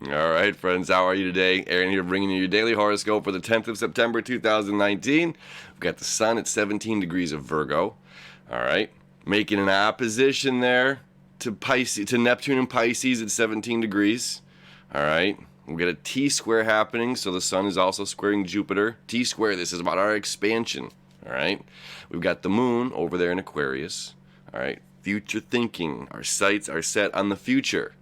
All right, friends, how are you today? Aaron here bringing you your daily horoscope for the 10th of September 2019. We've got the sun at 17 degrees of Virgo. All right, making an opposition there to Neptune and Pisces at 17 degrees. All right, we've got a T-square happening, so the sun is also squaring Jupiter. T-square, this is about our expansion. All right, we've got the moon over there in Aquarius. All right, future thinking. Our sights are set on the future.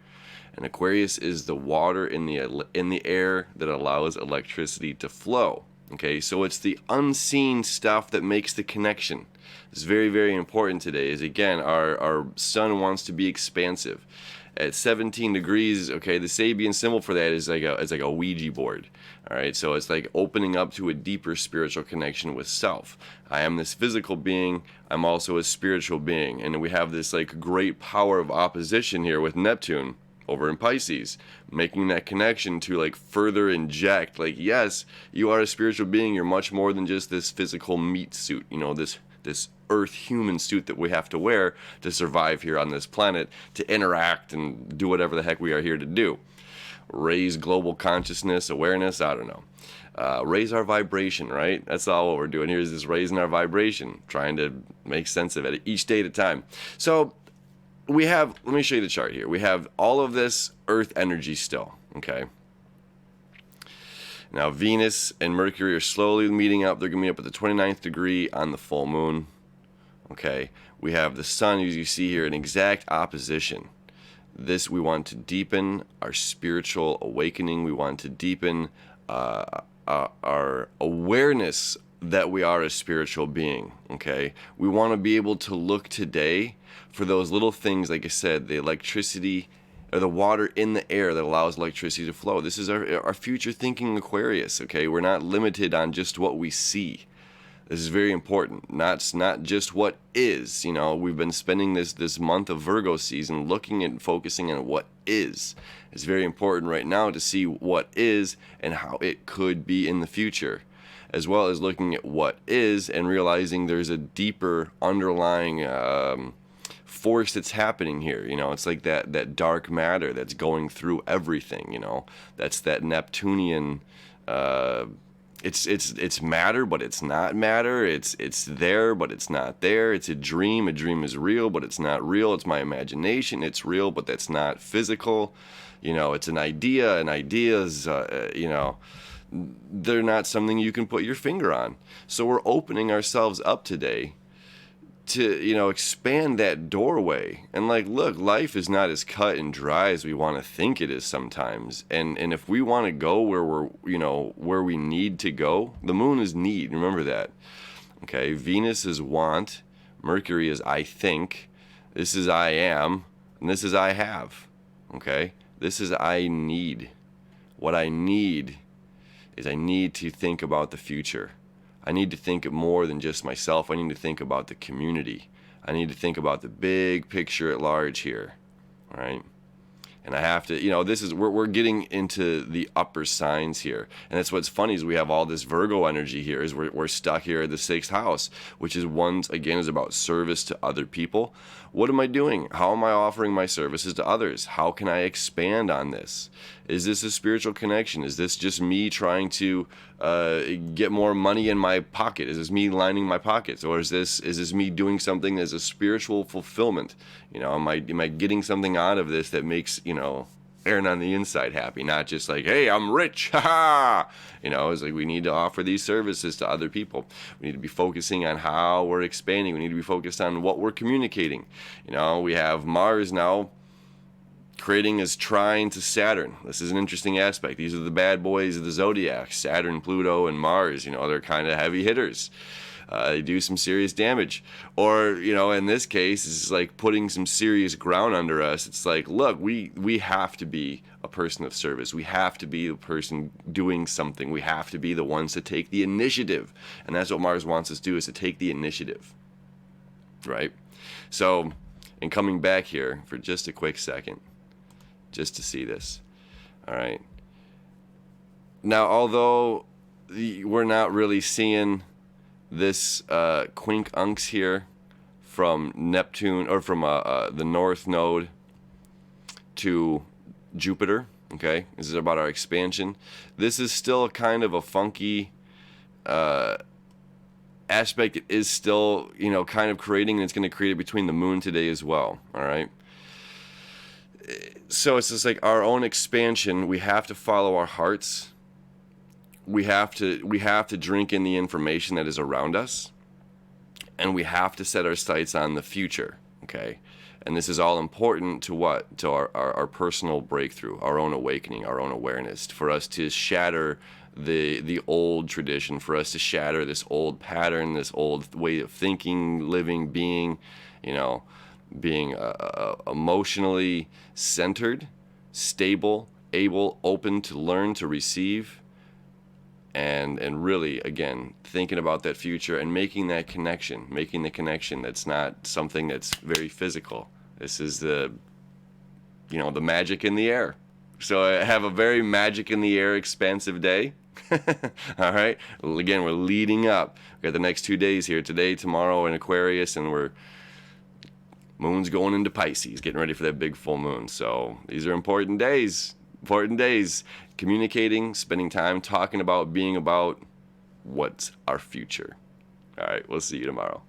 And Aquarius is the water in the air that allows electricity to flow. Okay, so it's the unseen stuff that makes the connection. It's very, very important today. Is again, our sun wants to be expansive. At 17 degrees, okay, the Sabian symbol for that is like a Ouija board. All right, so it's like opening up to a deeper spiritual connection with self. I am this physical being. I'm also a spiritual being, and we have this like great power of opposition here with Neptune over in Pisces, making that connection to like further inject, like, yes, you are a spiritual being. You're much more than just this physical meat suit, this earth human suit that we have to wear to survive here on this planet, to interact and do whatever the heck we are here to do. Raise global consciousness, awareness, I don't know. Raise our vibration, right? That's all what we're doing here, is just raising our vibration, trying to make sense of it each day at a time. So we have, let me show you the chart here. We have all of this earth energy still, okay? Now Venus and Mercury are slowly meeting up. They're going to meet up at the 29th degree on the full moon, okay? We have the sun, as you see here, in exact opposition. This, we want to deepen our spiritual awakening. We want to deepen our awareness that we are a spiritual being, okay? We want to be able to look today for those little things, like I said, the electricity or the water in the air that allows electricity to flow. This is our future thinking Aquarius, okay? We're not limited on just what we see. This is very important. Not just what is. We've been spending this month of Virgo season looking and focusing on what is. It's very important right now to see what is and how it could be in the future, as well as looking at what is and realizing there's a deeper underlying force that's happening here. It's like that dark matter that's going through everything. That's that Neptunian. It's matter, but it's not matter. It's there, but it's not there. It's a dream. A dream is real, but it's not real. It's my imagination. It's real, but that's not physical. It's an idea, and ideas, they're not something you can put your finger on. So we're opening ourselves up today to, expand that doorway. And look, life is not as cut and dry as we want to think it is sometimes. And if we want to go where we need to go, the moon is need. Remember that. Okay. Venus is want. Mercury is I think. This is I am. And this is I have. Okay. This is I need. What I need is I need to think about the future. I need to think of more than just myself. I need to think about the community. I need to think about the big picture at large here, all right? And I have to, this is, we're getting into the upper signs here. And that's what's funny is we have all this Virgo energy here, is we're stuck here at the 6th house, which is is about service to other people. What am I doing? How am I offering my services to others? How can I expand on this? Is this a spiritual connection? Is this just me trying to get more money in my pocket? Is this me lining my pockets? Or is this me doing something as a spiritual fulfillment? Am I getting something out of this that makes, Aaron on the inside happy, not just like, hey, I'm rich, ha. It's like we need to offer these services to other people. We need to be focusing on how we're expanding. We need to be focused on what we're communicating. We have Mars now creating his trine to Saturn. This is an interesting aspect. These are the bad boys of the zodiac, Saturn, Pluto, and Mars. They're kind of heavy hitters. They do some serious damage. Or, in this case, it's like putting some serious ground under us. It's like, look, we have to be a person of service. We have to be the person doing something. We have to be the ones to take the initiative. And that's what Mars wants us to do, is to take the initiative. Right? So, and coming back here for just a quick second, just to see this. All right. Now, although we're not really seeing this quincunx here from Neptune, or from the North Node to Jupiter, Okay, this is about our expansion. This is still kind of a funky aspect. It is still, kind of creating, and it's going to create it between the moon today as well. All right. So it's just like our own expansion. We have to follow our hearts. We have to drink in the information that is around us, and we have to set our sights on the future. Okay. And this is all important to what? To our personal breakthrough, our own awakening, our own awareness, for us to shatter the old tradition, for us to shatter this old pattern, this old way of thinking, living, being, being emotionally centered, stable, able, open to learn, to receive, and really, again, thinking about that future and making the connection that's not something that's very physical. This is the magic in the air. So I have a very magic in the air, expansive day. All right. Again, we're leading up. We got the next 2 days here, today, tomorrow in Aquarius, and moon's going into Pisces, getting ready for that big full moon. So these are important days. Communicating, spending time talking about, being about what's our future. All right, we'll see you tomorrow.